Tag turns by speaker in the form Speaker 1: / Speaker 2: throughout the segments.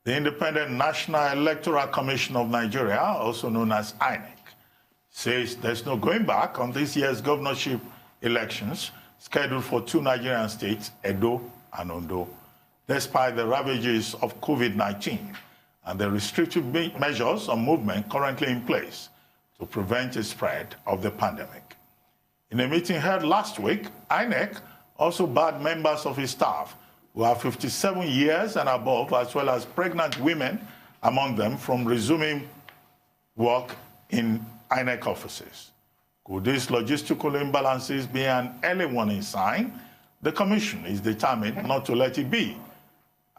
Speaker 1: The Independent National Electoral Commission of Nigeria, also known as INEC, says there's no going back on this year's governorship elections scheduled for two Nigerian states, Edo and Ondo, despite the ravages of COVID-19 and the restrictive measures on movement currently in place to prevent the spread of the pandemic. In a meeting held last week, INEC also barred members of its staff who are 57 years and above, as well as pregnant women among them, from resuming work in INEC offices. Could these logistical imbalances be an early warning sign? The Commission is determined not to let it be,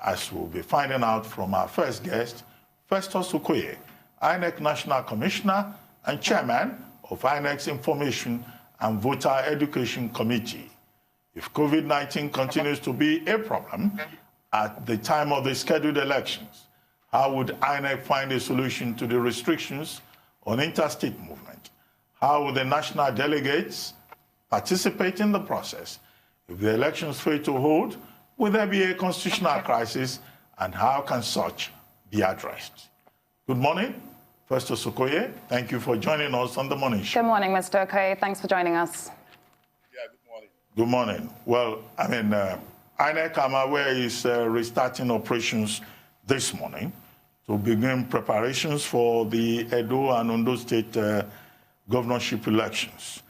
Speaker 1: as we'll be finding out from our first guest, Festus Okoye, INEC National Commissioner and Chairman of INEC's Information and Voter Education Committee. If COVID-19 continues to be a problem at the time of the scheduled elections, how would INEC find a solution to the restrictions on interstate movement? How would the national delegates participate in the process? If the elections fail to hold, will there be a constitutional crisis, and how can such be addressed? Good morning, Festus Okoye. Thank you for joining us on the morning show.
Speaker 2: Good morning, Mr. Okoye. Thanks for joining us.
Speaker 3: Yeah, good morning.
Speaker 1: Good morning. Well, INEC, I'm aware, is restarting operations this morning to begin preparations for the Edo and Ondo State governorship elections.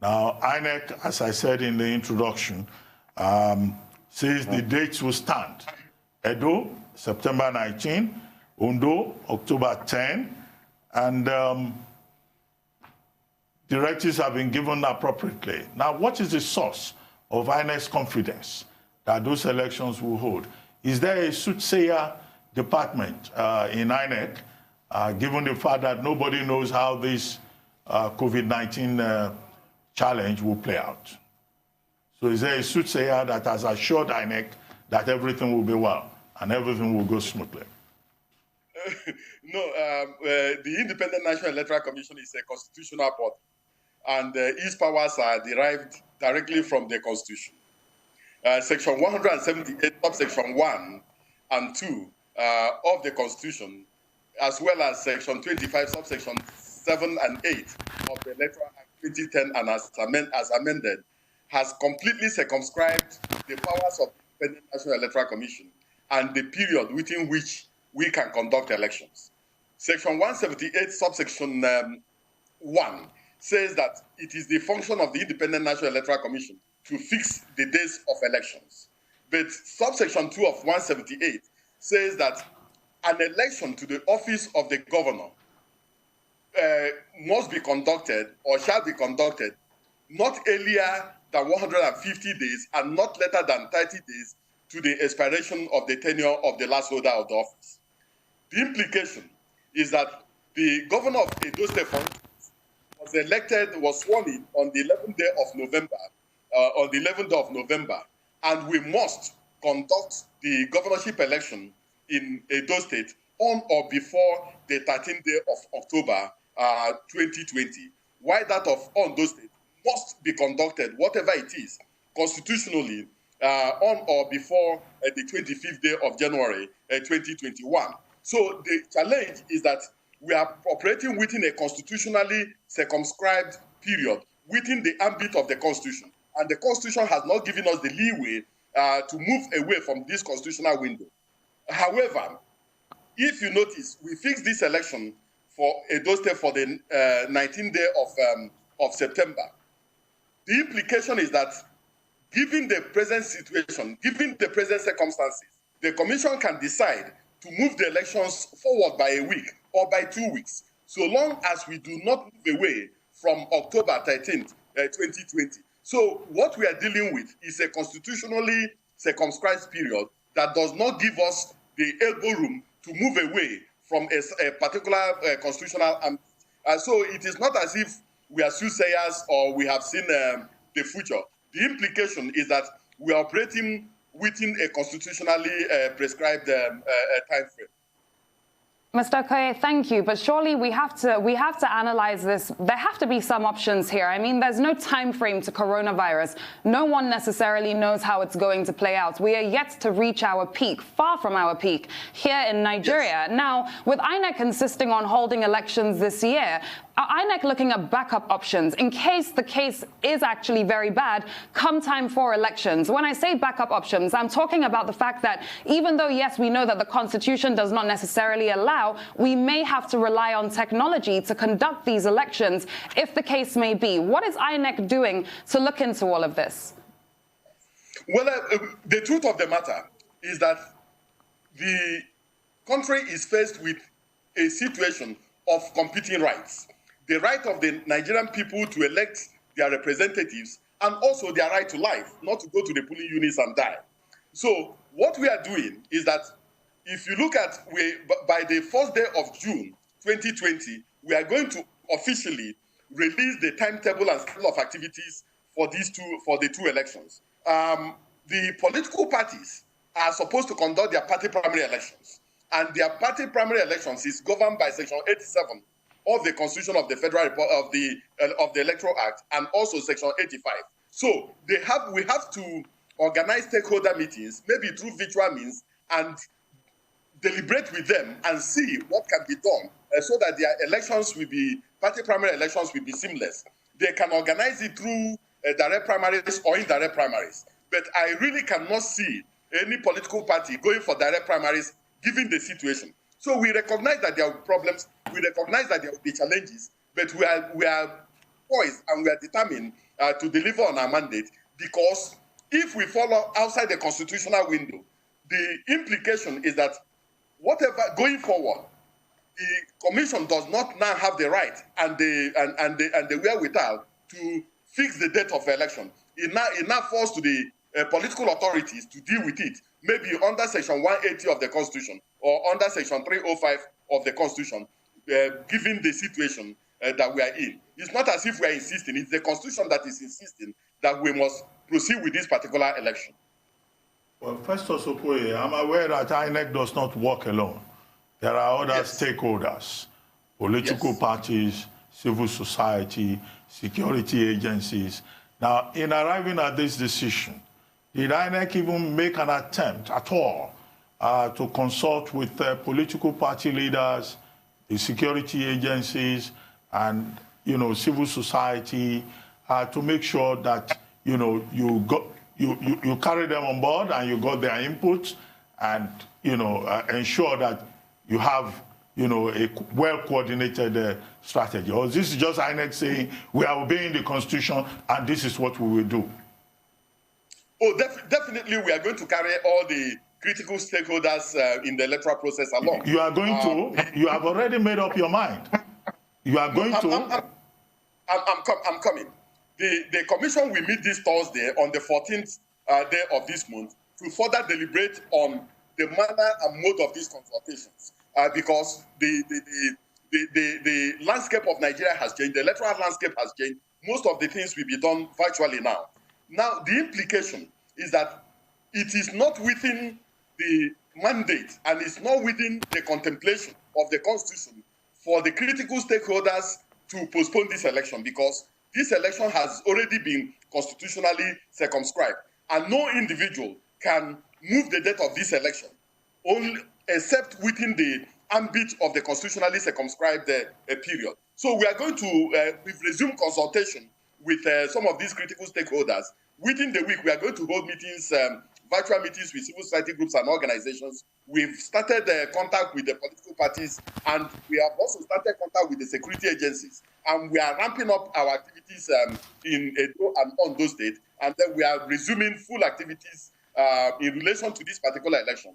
Speaker 1: Now, INEC, as I said in the introduction, says the dates will stand. Edo, September 19, Ondo, October 10, and directives have been given appropriately. Now, what is the source of INEC's confidence that those elections will hold? Is there a soothsayer department in INEC, given the fact that nobody knows how this COVID-19 challenge will play out? So is there a soothsayer that has assured INEC that everything will be well and everything will go smoothly?
Speaker 3: No, the Independent National Electoral Commission is a constitutional body, and its powers are derived directly from the Constitution. Section 178, subsection 1 and 2 of the Constitution, as well as Section 25, subsection 7 and 8 of the Electoral Act 2010 and as amended, has completely circumscribed the powers of the Independent National Electoral Commission and the period within which we can conduct elections. Section 178, subsection 1 says that it is the function of the Independent National Electoral Commission to fix the days of elections. But subsection 2 of 178 says that an election to the office of the governor must be conducted or shall be conducted not earlier than 150 days and not later than 30 days to the expiration of the tenure of the last holder of the office. The implication is that the governor of Edo State was sworn in on the 11th day of November, and we must conduct the governorship election in Edo State on or before the 13th day of October 2020, while that of Ondo State must be conducted, whatever it is, constitutionally on or before the 25th day of January 2021. So the challenge is that we are operating within a constitutionally circumscribed period within the ambit of the Constitution. And the Constitution has not given us the leeway to move away from this constitutional window. However, if you notice, we fixed this election for Edo State for the 19th day of September. The implication is that given the present situation, given the present circumstances, the Commission can decide to move the elections forward by a week or by 2 weeks, so long as we do not move away from October 13th, 2020. So what we are dealing with is a constitutionally circumscribed period that does not give us the elbow room to move away from a particular constitutional ambit. So it is not as if we are soothsayers or we have seen the future. The implication is that we are operating within a constitutionally prescribed time frame.
Speaker 2: Mr. Okoye, thank you. But surely we have to analyze this. There have to be some options here. I mean, there's no time frame to coronavirus. No one necessarily knows how it's going to play out. We are yet to reach our peak, far from our peak, here in Nigeria. Yes. Now, with INEC insisting on holding elections this year, are INEC looking at backup options in case the case is actually very bad come time for elections? When I say backup options, I'm talking about the fact that even though, yes, we know that the Constitution does not necessarily allow, we may have to rely on technology to conduct these elections if the case may be. What is INEC doing to look into all of this?
Speaker 3: Well, the truth of the matter is that the country is faced with a situation of competing rights. The right of the Nigerian people to elect their representatives and also their right to life, not to go to the polling units and die. So what we are doing is that if you look at, by the first day of June 2020, we are going to officially release the timetable and schedule of activities for the two elections. The political parties are supposed to conduct their party primary elections, and their party primary elections is governed by Section 87 of the Constitution of the Federal of the Electoral Act, and also Section 85. So we have to organize stakeholder meetings, maybe through virtual means, and deliberate with them and see what can be done so that their elections will be, party primary elections will be seamless. They can organize it through direct primaries or indirect primaries. But I really cannot see any political party going for direct primaries given the situation. So we recognize that there are problems, we recognize that there will be challenges, but we are poised and we are determined to deliver on our mandate, because if we follow outside the constitutional window, the implication is that whatever going forward, the commission does not now have the right and the wherewithal to fix the date of the election. It now falls to the political authorities to deal with it, maybe under Section 180 of the Constitution or under Section 305 of the Constitution, given the situation that we are in. It's not as if we are insisting, it's the Constitution that is insisting that we must proceed with this particular election. Well,
Speaker 1: Festus Okoye, I'm aware that INEC does not work alone. There are other stakeholders, political parties, civil society, security agencies. Now, in arriving at this decision, did INEC even make an attempt at all to consult with political party leaders, the security agencies, and civil society to make sure that you carry them on board and you got their input, and ensure that you have a well-coordinated strategy? Or this is just INEC saying we are obeying the Constitution and this is what we will do?
Speaker 3: Oh, definitely we are going to carry all the critical stakeholders in the electoral process along.
Speaker 1: You are going to? You have already made up your mind. You are going to?
Speaker 3: I'm coming. The commission will meet this Thursday on the 14th day of this month to further deliberate on the manner and mode of these consultations, because the landscape of Nigeria has changed, the electoral landscape has changed. Most of the things will be done virtually now. Now, the implication is that it is not within the mandate and it's not within the contemplation of the Constitution for the critical stakeholders to postpone this election, because this election has already been constitutionally circumscribed, and no individual can move the date of this election only except within the ambit of the constitutionally circumscribed period. So we are going to we've resumed consultation with some of these critical stakeholders. Within the week, we are going to hold meetings, virtual meetings with civil society groups and organizations. We've started contact with the political parties, and we have also started contact with the security agencies. And we are ramping up our activities in Edo and Ondo States, and then we are resuming full activities in relation to this particular election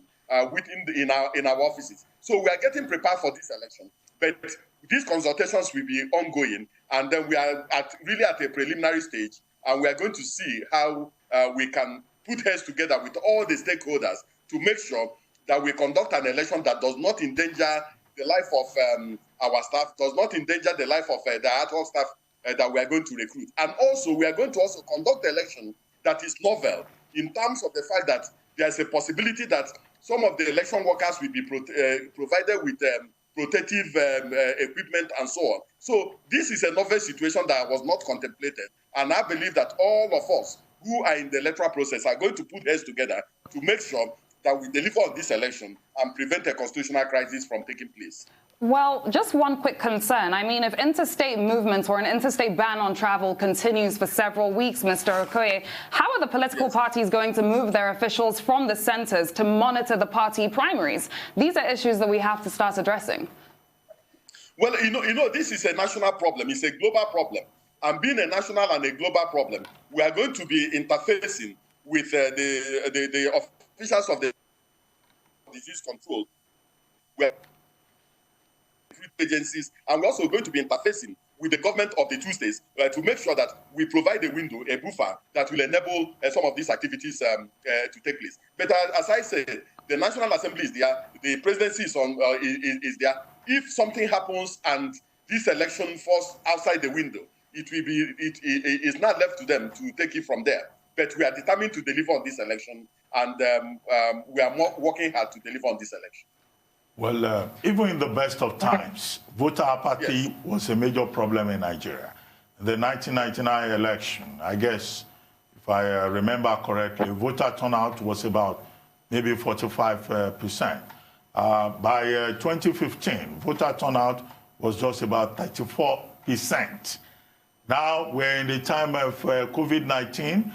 Speaker 3: in our offices. So we are getting prepared for this election, but these consultations will be ongoing, and then we are really at a preliminary stage, and we are going to see how we can put heads together with all the stakeholders to make sure that we conduct an election that does not endanger the life of our staff, does not endanger the life of the ad hoc staff that we are going to recruit. And also, we are going to also conduct the election that is novel in terms of the fact that there is a possibility that some of the election workers will be provided with protective equipment, and so on. So this is a novel situation that was not contemplated, and I believe that all of us who are in the electoral process are going to put heads together to make sure that we deliver on this election and prevent a constitutional crisis from taking place.
Speaker 2: Well, just one quick concern. I mean, if interstate movements or an interstate ban on travel continues for several weeks, Mr. Okoye, how are the political parties going to move their officials from the centers to monitor the party primaries? These are issues that we have to start addressing.
Speaker 3: Well, this is a national problem. It's a global problem. And being a national and a global problem, we are going to be interfacing with the officials of the disease control agencies, and we're also going to be interfacing with the government of the two states to make sure that we provide a window, a buffer that will enable some of these activities to take place. But as I said, the National Assembly is there, the presidency is there. If something happens and this election falls outside the window, it is not left to them to take it from there. But we are determined to deliver on this election, and we are working hard to deliver on this election.
Speaker 1: Well, even in the best of times, voter apathy was a major problem in Nigeria. The 1999 election, I guess, if I remember correctly, voter turnout was about maybe 45%. By 2015, voter turnout was just about 34%. Now we're in the time of COVID-19.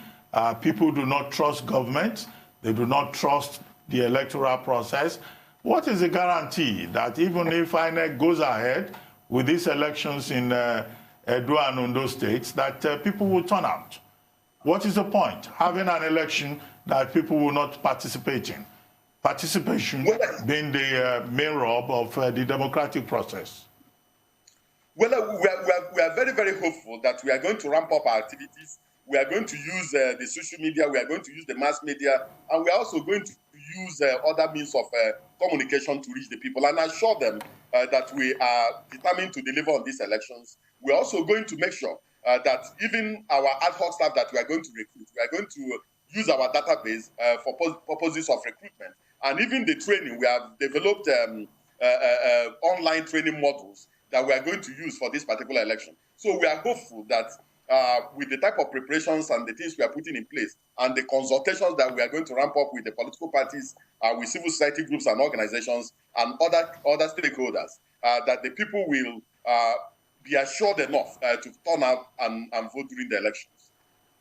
Speaker 1: People do not trust government. They do not trust the electoral process. What is the guarantee that even if INEC goes ahead with these elections in Edo and Ondo States, that people will turn out? What is the point? Having an election that people will not participate in. Participation being the main rub of the democratic process.
Speaker 3: Well, we are very, very hopeful that we are going to ramp up our activities. We are going to use the social media. We are going to use the mass media. And we are also going to use other means of communication to reach the people and assure them that we are determined to deliver on these elections. We're also going to make sure that even our ad hoc staff that we are going to recruit, we are going to use our database for purposes of recruitment. And even the training, we have developed online training models that we are going to use for this particular election. So we are hopeful that with the type of preparations and the things we are putting in place and the consultations that we are going to ramp up with the political parties, with civil society groups and organizations and other stakeholders, that the people will be assured enough to turn out and vote during the elections.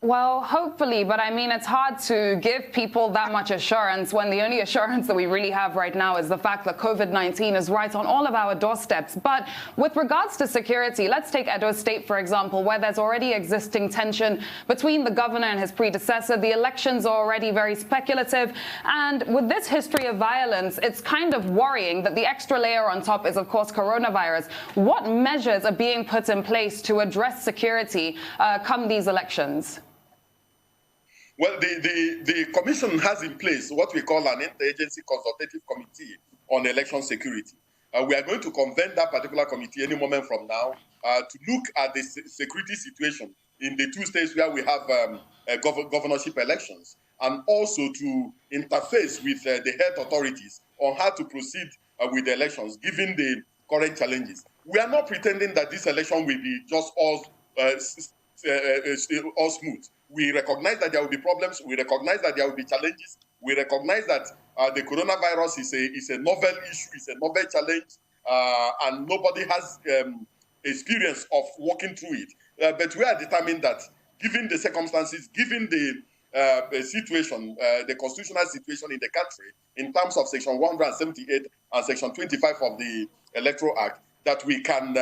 Speaker 2: Well, hopefully, but I mean, it's hard to give people that much assurance when the only assurance that we really have right now is the fact that COVID-19 is right on all of our doorsteps. But with regards to security, let's take Edo State, for example, where there's already existing tension between the governor and his predecessor. The elections are already very speculative. And with this history of violence, it's kind of worrying that the extra layer on top is, of course, coronavirus. What measures are being put in place to address security come these elections?
Speaker 3: Well, the commission has in place what we call an interagency consultative committee on election security. We are going to convene that particular committee any moment from now to look at the security situation in the two states where we have governorship elections, and also to interface with the health authorities on how to proceed with the elections, given the current challenges. We are not pretending that this election will be just all smooth. We recognize that there will be problems. We recognize that there will be challenges. We recognize that the coronavirus is a novel issue, it's a novel challenge, and nobody has experience of working through it. But we are determined that, given the circumstances, given the situation, the constitutional situation in the country, in terms of Section 178 and Section 25 of the Electoral Act, that we can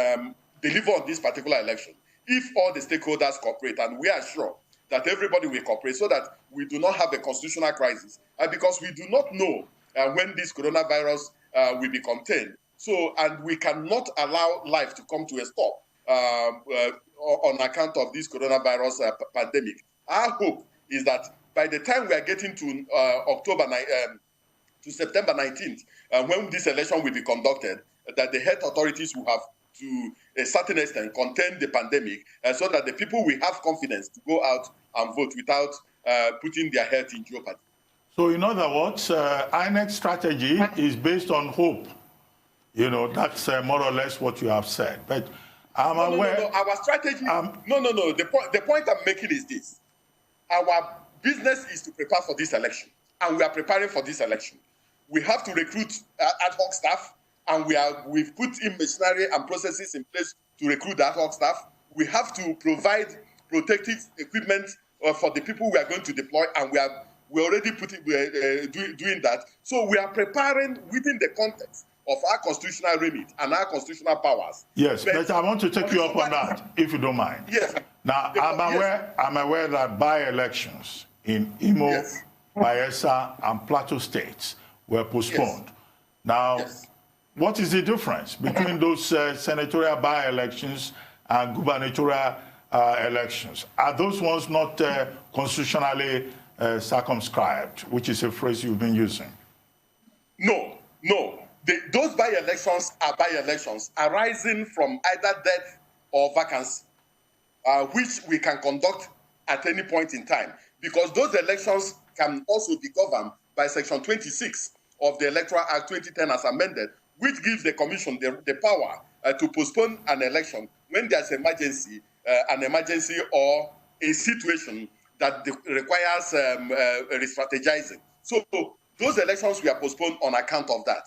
Speaker 3: deliver on this particular election if all the stakeholders cooperate, and we are sure that everybody will cooperate so that we do not have a constitutional crisis, because we do not know when this coronavirus will be contained. So, and we cannot allow life to come to a stop on account of this coronavirus pandemic. Our hope is that by the time we are getting to to September 19th, when this election will be conducted, that the health authorities will have, to a certain extent, contain the pandemic, so that the people will have confidence to go out and vote without putting their health in jeopardy.
Speaker 1: So in other words, INEC strategy is based on hope. You know, that's more or less what you have said. But I'm aware.
Speaker 3: No. Our strategy. No. The point I'm making is this: our business is to prepare for this election, and we are preparing for this election. We have to recruit ad hoc staff, and we've put in machinery and processes in place to recruit ad hoc staff. We have to provide protective equipment for the people we are going to deploy, and we're already doing that. So we are preparing within the context of our constitutional remit and our constitutional powers.
Speaker 1: Yes, but I want to take you up on that, if you don't mind.
Speaker 3: Yes.
Speaker 1: Now, I'm aware that by-elections in Imo, yes, Bayelsa, and Plateau states were postponed. Yes. Now, what is the difference between those senatorial by-elections and gubernatorial elections? Are those ones not constitutionally circumscribed, which is a phrase you've been using?
Speaker 3: No. Those by-elections are by-elections arising from either death or vacancy, which we can conduct at any point in time, because those elections can also be governed by Section 26 of the Electoral Act 2010 as amended, which gives the Commission the power to postpone an election when there's an emergency or a situation that requires re-strategizing. So those elections were postponed on account of that.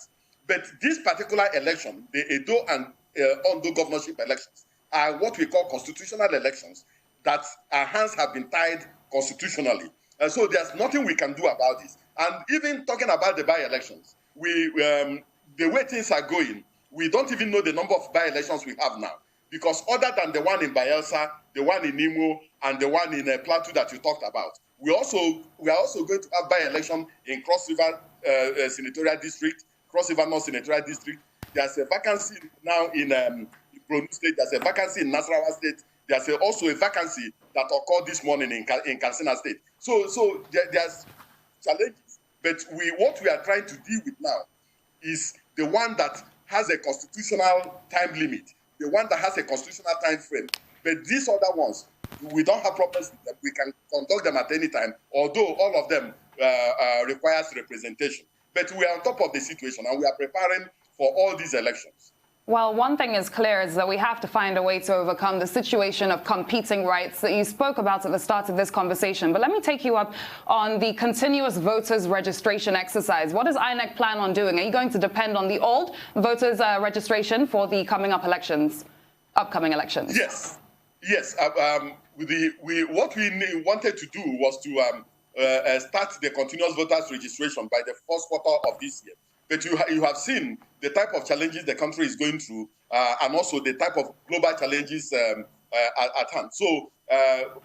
Speaker 3: But this particular election, the Edo and Ondo governorship elections, are what we call constitutional elections that our hands have been tied constitutionally. And so there's nothing we can do about this. And even talking about the by-elections, the way things are going, we don't even know the number of by-elections we have now. Because other than the one in Bayelsa, the one in Imo, and the one in Plateau that you talked about, we are also going to have by-election in Cross River Senatorial District, Cross River North Senatorial District. There's a vacancy now in Borno State. There's a vacancy in Nasarawa State. There's also a vacancy that occurred this morning in Katsina State. So there's challenges. But what we are trying to deal with now is the one that has a constitutional time limit, the one that has a constitutional time frame. But these other ones, we don't have problems with them. We can conduct them at any time, although all of them requires representation. But we are on top of the situation, and we are preparing for all these elections.
Speaker 2: Well, one thing is clear is that we have to find a way to overcome the situation of competing rights that you spoke about at the start of this conversation. But let me take you up on the continuous voters registration exercise. What does INEC plan on doing? Are you going to depend on the old voters registration for the upcoming elections?
Speaker 3: Yes. What we wanted to do was to start the continuous voters registration by the first quarter of this year. But you have seen the type of challenges the country is going through, and also the type of global challenges at hand. So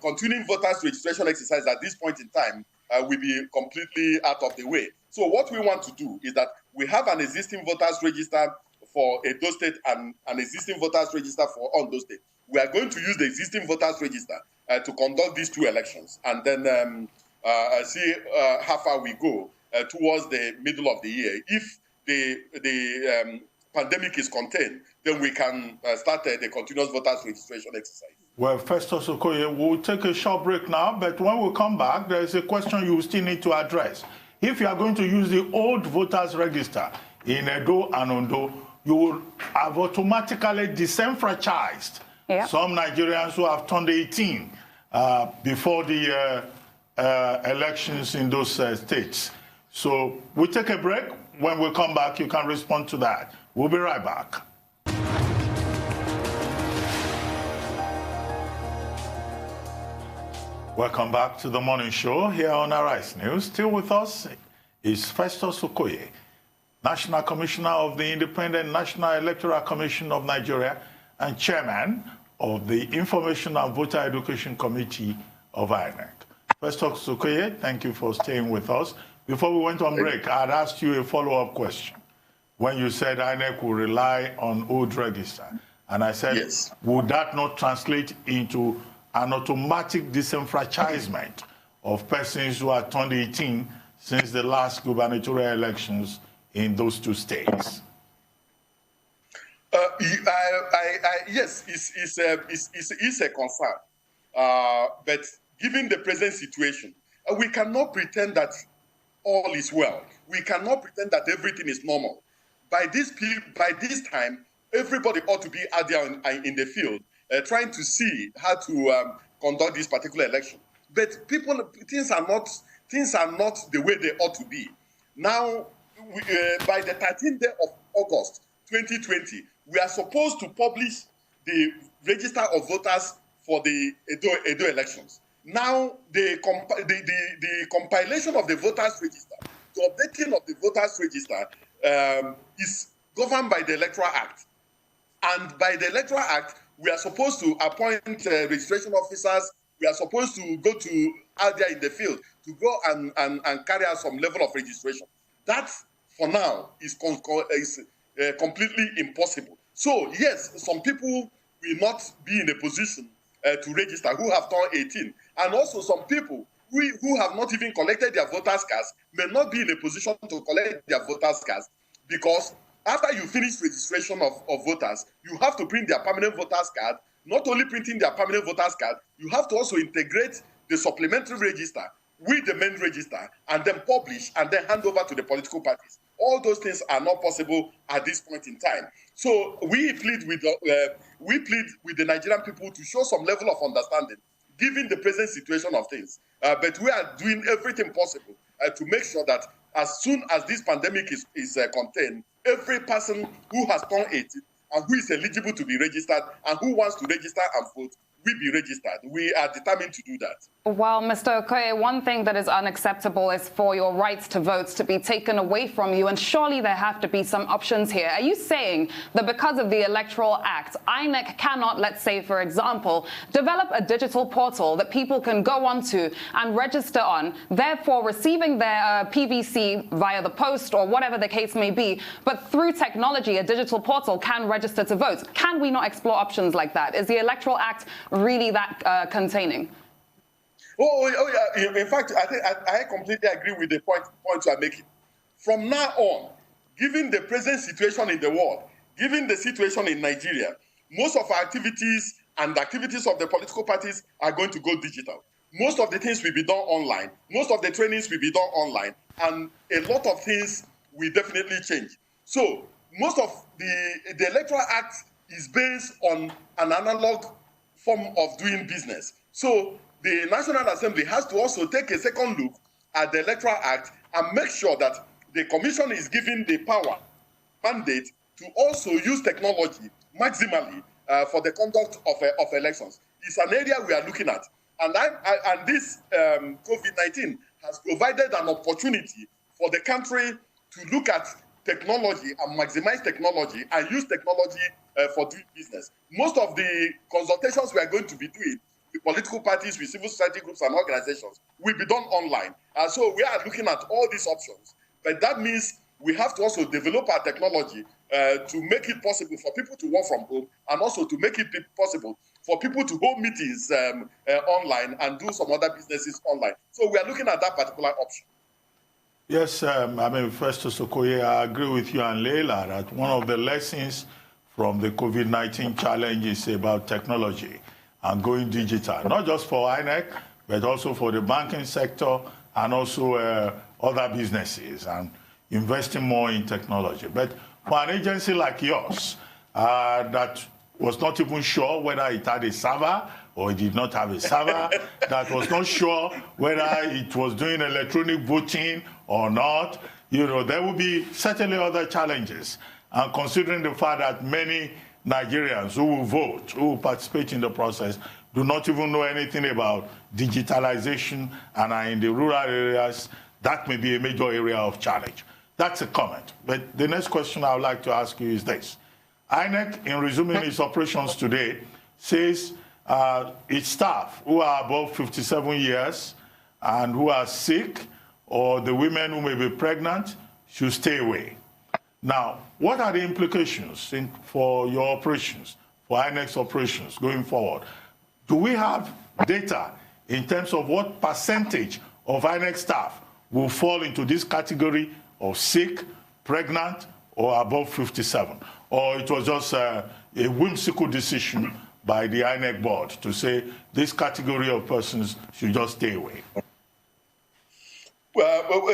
Speaker 3: continuing voters registration exercise at this point in time will be completely out of the way. So what we want to do is that we have an existing voters register for Edo State and an existing voters register for Ondo State. We are going to use the existing voters register to conduct these two elections, and then see how far we go towards the middle of the year. If the pandemic is contained, then we can start the continuous voters registration exercise.
Speaker 1: Well, Festus Okoye, we'll take a short break now, but when we come back, there is a question you still need to address. If you are going to use the old voters register in Edo and Ondo, you will have automatically disenfranchised some Nigerians who have turned 18 before the elections in those states. So we'll take a break. When we come back, you can respond to that. We'll be right back. Welcome back to the morning show here on Arise News. Still with us is Festus Okoye, National Commissioner of the Independent National Electoral Commission of Nigeria and Chairman of the Information and Voter Education Committee of INEC. Festus Okoye, thank you for staying with us. Before we went on break, I had asked you a follow-up question when you said INEC will rely on old register. And I said, yes, would that not translate into an automatic disenfranchisement of persons who are turned 18 since the last gubernatorial elections in those two states?
Speaker 3: Yes, it's a concern. But given the present situation, we cannot pretend that all is well. We cannot pretend that everything is normal. by this time, everybody ought to be out there in the field trying to see how to conduct this particular election. But things are not the way they ought to be. Now, by the 13th day of August 2020, we are supposed to publish the register of voters for the Edo elections. Now, the compilation of the voters register, the updating of the voters register is governed by the Electoral Act. And by the Electoral Act, we are supposed to appoint registration officers. We are supposed to go out there in the field to go and carry out some level of registration. That, for now, is completely impossible. So, yes, some people will not be in a position to register who have turned 18. And also some people who have not even collected their voters' cards may not be in a position to collect their voters' cards, because after you finish registration of voters, you have to print their permanent voters' card. Not only printing their permanent voters' card, you have to also integrate the supplementary register with the main register and then publish and then hand over to the political parties. All those things are not possible at this point in time. So we plead with the Nigerian people to show some level of understanding, given the present situation of things. But we are doing everything possible to make sure that as soon as this pandemic is contained, every person who has turned 18 and who is eligible to be registered and who wants to register and vote will be registered. We are determined to do that.
Speaker 2: Well, Mr. Okoye, one thing that is unacceptable is for your rights to vote to be taken away from you, and surely there have to be some options here. Are you saying that because of the Electoral Act, INEC cannot, let's say, for example, develop a digital portal that people can go onto and register on, therefore receiving their PVC via the post or whatever the case may be, but through technology, a digital portal can register to vote? Can we not explore options like that? Is the Electoral Act really that containing?
Speaker 3: Oh, yeah. In fact, I completely agree with the point you are making. From now on, given the present situation in the world, given the situation in Nigeria, most of our activities and activities of the political parties are going to go digital. Most of the things will be done online. Most of the trainings will be done online. And a lot of things will definitely change. So most of the Electoral Act is based on an analog form of doing business. So the National Assembly has to also take a second look at the Electoral Act and make sure that the Commission is given the power, mandate, to also use technology maximally for the conduct of elections. It's an area we are looking at. And this COVID-19 has provided an opportunity for the country to look at technology and maximize technology and use technology for doing business. Most of the consultations we are going to be doing with political parties, with civil society groups and organizations will be done online. So we are looking at all these options. But that means we have to also develop our technology to make it possible for people to work from home, and also to make it possible for people to hold meetings online and do some other businesses online. So we are looking at that particular option.
Speaker 1: Yes, Festus Okoye, I agree with you and Leila that one of the lessons from the COVID-19 challenge is about technology and going digital, not just for INEC, but also for the banking sector and also other businesses, and investing more in technology. But for an agency like yours that was not even sure whether it had a server or it did not have a server, that was not sure whether it was doing electronic voting or not, there will be certainly other challenges. And considering the fact that many Nigerians who will vote, who will participate in the process, do not even know anything about digitalization and are in the rural areas, that may be a major area of challenge. That's a comment. But the next question I would like to ask you is this. INEC, in resuming its operations today, says its staff who are above 57 years and who are sick, or the women who may be pregnant, should stay away. Now, what are the implications for your operations, for INEC's operations going forward? Do we have data in terms of what percentage of INEC staff will fall into this category of sick, pregnant, or above 57? Or it was just a whimsical decision by the INEC board to say this category of persons should just stay away?
Speaker 3: Well,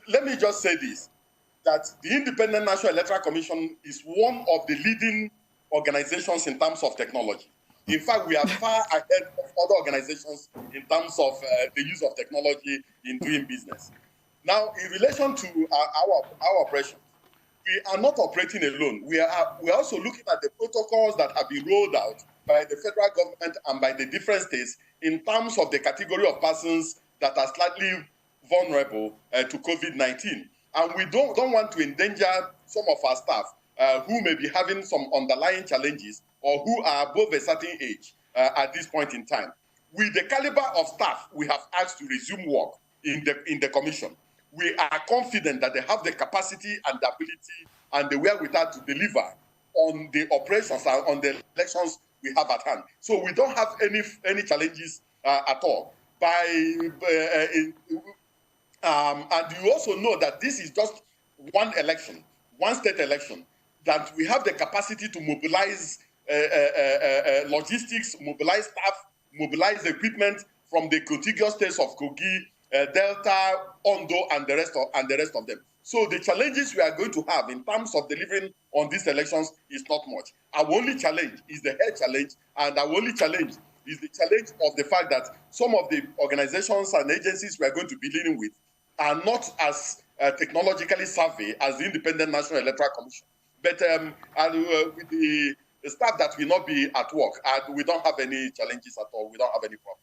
Speaker 3: let me just say this. that the Independent National Electoral Commission is one of the leading organizations in terms of technology. In fact, we are far ahead of other organizations in terms of the use of technology in doing business. Now, in relation to our operations, we are not operating alone. We are also looking at the protocols that have been rolled out by the federal government and by the different states in terms of the category of persons that are slightly vulnerable to COVID-19. And we don't want to endanger some of our staff who may be having some underlying challenges or who are above a certain age at this point in time. With the caliber of staff we have asked to resume work in the commission, we are confident that they have the capacity and the ability and the wherewithal to deliver on the operations and on the elections we have at hand. So we don't have any challenges at all. And you also know that this is just one election, one state election, that we have the capacity to mobilize logistics, mobilize staff, mobilize equipment from the contiguous states of Kogi, Delta, Ondo, and the rest of them. So the challenges we are going to have in terms of delivering on these elections is not much. Our only challenge is the health challenge, and our only challenge is the challenge of the fact that some of the organizations and agencies we are going to be dealing with are not as technologically savvy as the Independent National Electoral Commission. But with the staff that will not be at work, we don't have any challenges at all. We don't have any problem.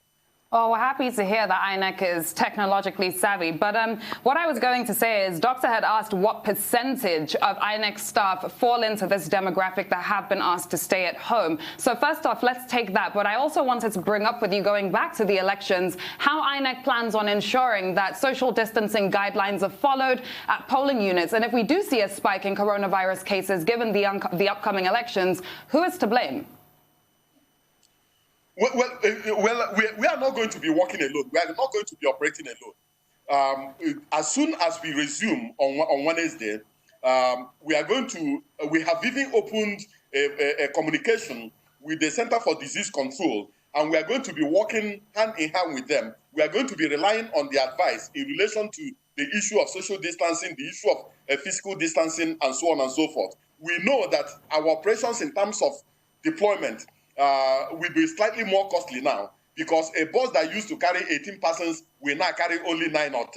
Speaker 2: Well, we're happy to hear that INEC is technologically savvy. But what I was going to say is, Doctor had asked what percentage of INEC staff fall into this demographic that have been asked to stay at home. So first off, let's take that. But I also wanted to bring up with you, going back to the elections, how INEC plans on ensuring that social distancing guidelines are followed at polling units. And if we do see a spike in coronavirus cases, given the upcoming elections, who is to blame?
Speaker 3: Well, we are not going to be working alone. We are not going to be operating alone. As soon as we resume on Wednesday, we have even opened a communication with the Center for Disease Control, and we are going to be working hand in hand with them. We are going to be relying on their advice in relation to the issue of social distancing, the issue of physical distancing, and so on and so forth. We know that our operations in terms of deployment will be slightly more costly now, because a bus that used to carry 18 persons will now carry only 9 or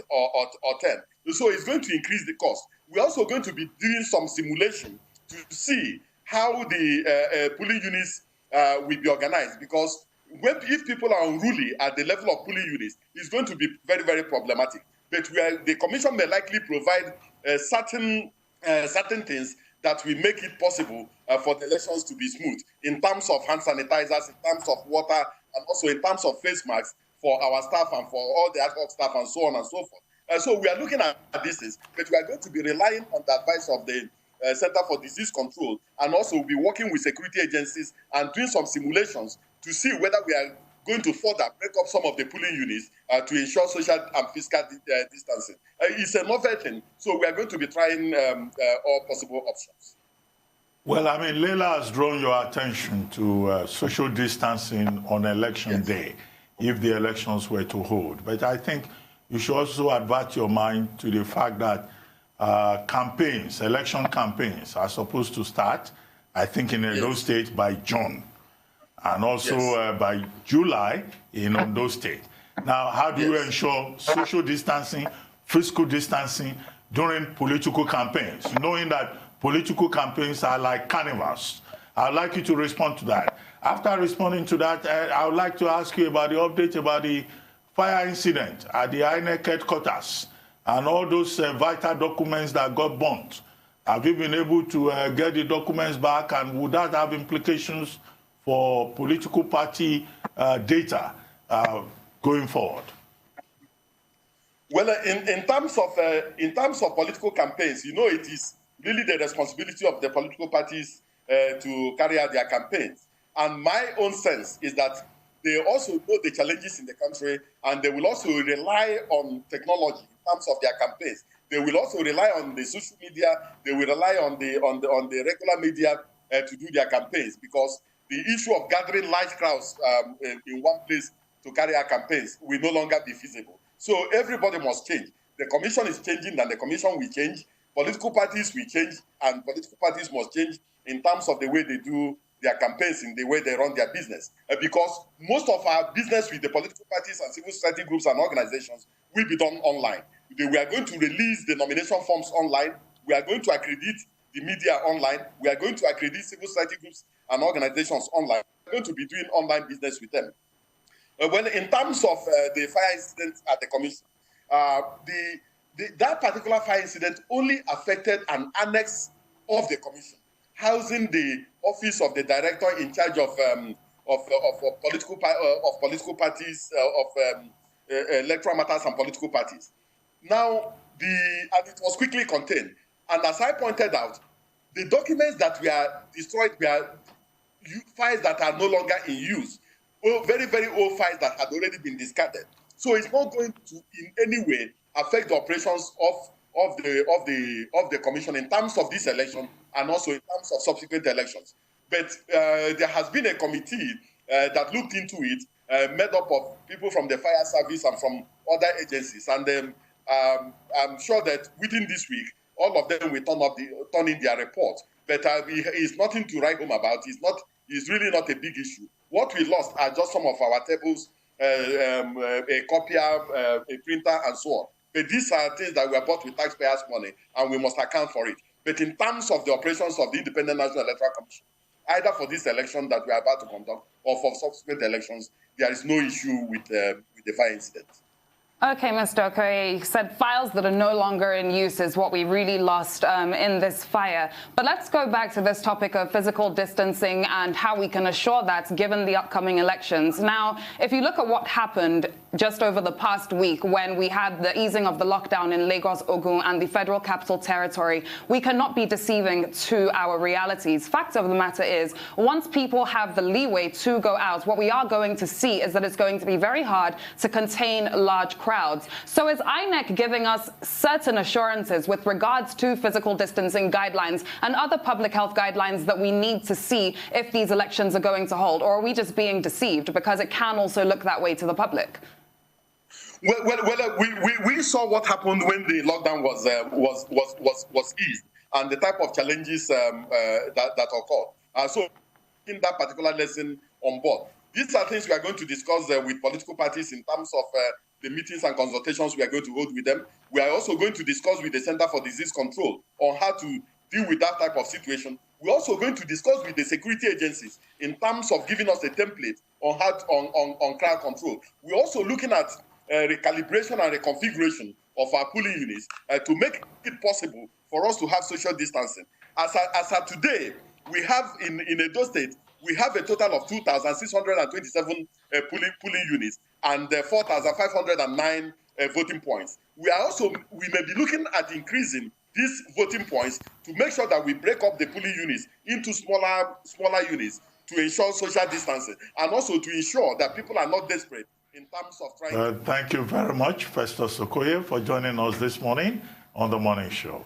Speaker 3: 10. So it's going to increase the cost. We're also going to be doing some simulation to see how the polling units will be organized, because if people are unruly at the level of polling units, it's going to be very, very problematic. But the commission may likely provide certain things that will make it possible for the elections to be smooth, in terms of hand sanitizers, in terms of water, and also in terms of face masks for our staff and for all the ad hoc staff, and so on and so forth. So we are looking at this, but we are going to be relying on the advice of the Center for Disease Control, and also we'll be working with security agencies and doing some simulations to see whether we are going to further break up some of the polling units to ensure social and physical distancing. It's a novel thing, so we are going to be trying all possible options.
Speaker 1: Well, I mean, Leila has drawn your attention to social distancing on election day, if the elections were to hold. But I think you should also advert your mind to the fact that election campaigns are supposed to start, I think, in Edo State by June, and also by July in Ondo State. Now, how do you ensure social distancing, physical distancing during political campaigns, knowing that political campaigns are like carnivals? I'd like you to respond to that. After responding to that, I would like to ask you about the update about the fire incident at the INEC headquarters and all those vital documents that got burnt. Have you been able to get the documents back, and would that have implications for political party data going forward?
Speaker 3: Well, in terms of political campaigns, you know, it is really the responsibility of the political parties to carry out their campaigns. And my own sense is that they also know the challenges in the country, and they will also rely on technology in terms of their campaigns. They will also rely on the social media. They will rely on the regular media to do their campaigns, because the issue of gathering large crowds in one place to carry out campaigns will no longer be feasible. So everybody must change. The commission is changing, and the commission will change. Political parties will change, and political parties must change in terms of the way they do their campaigns, in the way they run their business. Because most of our business with the political parties and civil society groups and organizations will be done online. We are going to release the nomination forms online. We are going to accredit the media online. We are going to accredit civil society groups and organizations online. We're going to be doing online business with them. Well, in terms of the fire incident at the commission, that particular fire incident only affected an annex of the commission, housing the office of the director in charge of political parties, electoral matters and political parties. Now, and it was quickly contained. And as I pointed out, the documents that were destroyed were files that are no longer in use, very, very old files that had already been discarded. So it's not going to in any way affect the operations of the commission in terms of this election and also in terms of subsequent elections. But there has been a committee that looked into it, made up of people from the fire service and from other agencies. And I'm sure that within this week, all of them will turn in their report. But it's nothing to write home about. It's really not a big issue. What we lost are just some of our tables, a copier, a printer, and so on. But these are things that were bought with taxpayers' money, and we must account for it. But in terms of the operations of the Independent National Electoral Commission, either for this election that we are about to conduct or for subsequent elections, there is no issue with the fire incident.
Speaker 2: Okay, Mr. Okoye, you said files that are no longer in use is what we really lost in this fire. But let's go back to this topic of physical distancing and how we can assure that given the upcoming elections. Now, if you look at what happened just over the past week when we had the easing of the lockdown in Lagos, Ogun, and the Federal Capital Territory, we cannot be deceiving to our realities. Fact of the matter is, once people have the leeway to go out, what we are going to see is that it's going to be very hard to contain large crowds. So is INEC giving us certain assurances with regards to physical distancing guidelines and other public health guidelines that we need to see if these elections are going to hold? Or are we just being deceived because it can also look that way to the public?
Speaker 3: We saw what happened when the lockdown was eased and the type of challenges that occurred. So in that particular lesson on board, these are things we are going to discuss with political parties in terms of the meetings and consultations we are going to hold with them. We are also going to discuss with the Center for Disease Control on how to deal with that type of situation. We're also going to discuss with the security agencies in terms of giving us a template on how on crowd control. We're also looking at recalibration and reconfiguration of our polling units to make it possible for us to have social distancing. As of today, we have in Edo State, we have a total of 2,627 polling units and 4,509 voting points. We may be looking at increasing these voting points to make sure that we break up the polling units into smaller units to ensure social distancing and also to ensure that people are not desperate in terms of trying
Speaker 1: Thank you very much, Festus Okoye, for joining us this morning on The Morning Show.